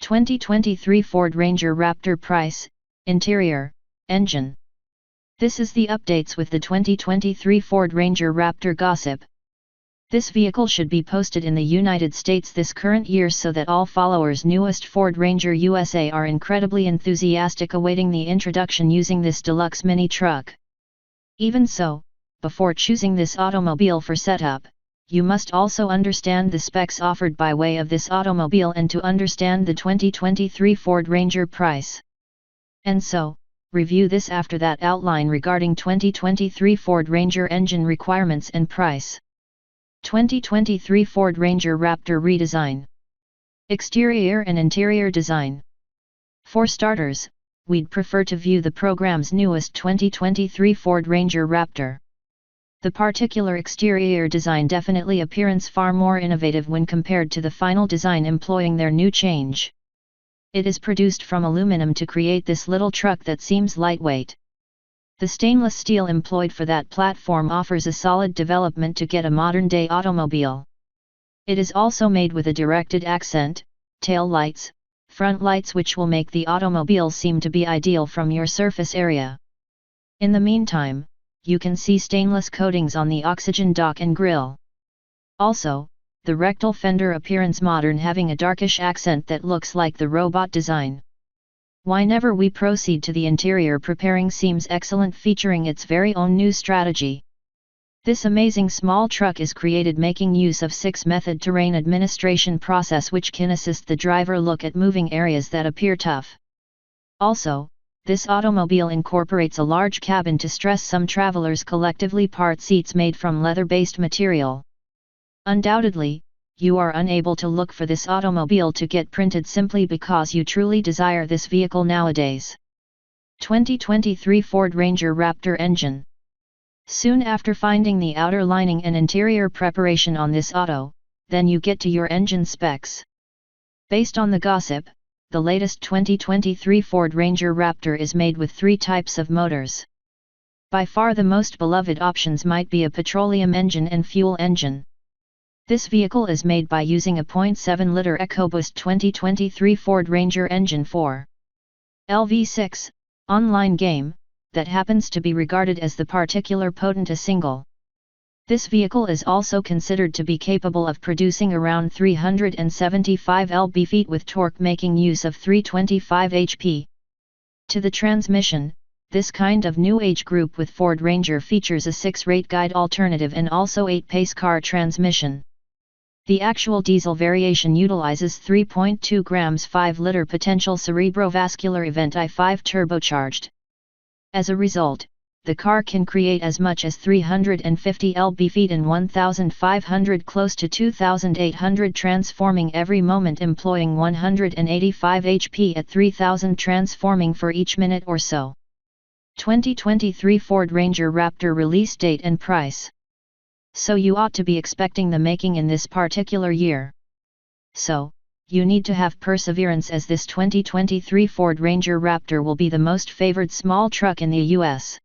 2023 Ford Ranger Raptor price, interior, engine. This is the updates with the 2023 Ford Ranger Raptor gossip. This vehicle should be posted in the United States this current year so that all followers newest Ford Ranger USA are incredibly enthusiastic awaiting the introduction using this deluxe mini truck. Even so, before choosing this automobile for setup, you must also understand the specs offered by way of this automobile and to understand the 2023 Ford Ranger price. And so, review this after that outline regarding 2023 Ford Ranger engine requirements and price. 2023 Ford Ranger Raptor redesign. Exterior and interior design. For starters, we'd prefer to view the program's newest 2023 Ford Ranger Raptor. The particular exterior design definitely appearance far more innovative when compared to the final design employing their new change. It is produced from aluminum to create this little truck that seems lightweight. The stainless steel employed for that platform offers a solid development to get a modern-day automobile. It is also made with a directed accent, tail lights, front lights which will make the automobile seem to be ideal from your surface area. In the meantime, you can see stainless coatings on the oxygen dock and grille. Also, the rectal fender appearance modern having a darkish accent that looks like the robot design. Whenever we proceed to the interior preparing seems excellent featuring its very own new strategy. This amazing small truck is created making use of 6-method terrain administration process which can assist the driver look at moving areas that appear tough. Also, this automobile incorporates a large cabin to stress some travelers collectively part seats made from leather-based material. Undoubtedly, you are unable to look for this automobile to get printed simply because you truly desire this vehicle nowadays. 2023 Ford Ranger Raptor engine. Soon after finding the outer lining and interior preparation on this auto, then you get to your engine specs. Based on the gossip, the latest 2023 Ford Ranger Raptor is made with 3 types of motors. By far the most beloved options might be a petroleum engine and fuel engine. This vehicle is made by using a 0.7-liter EcoBoost 2023 Ford Ranger engine for LV6, online game, that happens to be regarded as the particular potent a single. This vehicle is also considered to be capable of producing around 375 lb-ft with torque making use of 325 HP. To the transmission, this kind of new age group with Ford Ranger features a 6-rate guide alternative and also 8-pace car transmission. The actual diesel variation utilizes 3.2 grams 5-liter potential cerebrovascular event i5 turbocharged. As a result, the car can create as much as 350 lb-ft and 1,500 close to 2,800 transforming every moment employing 185 HP at 3,000 transforming for each minute or so. 2023 Ford Ranger Raptor release date and price. So you ought to be expecting the making in this particular year. So, you need to have perseverance as this 2023 Ford Ranger Raptor will be the most favored small truck in the US.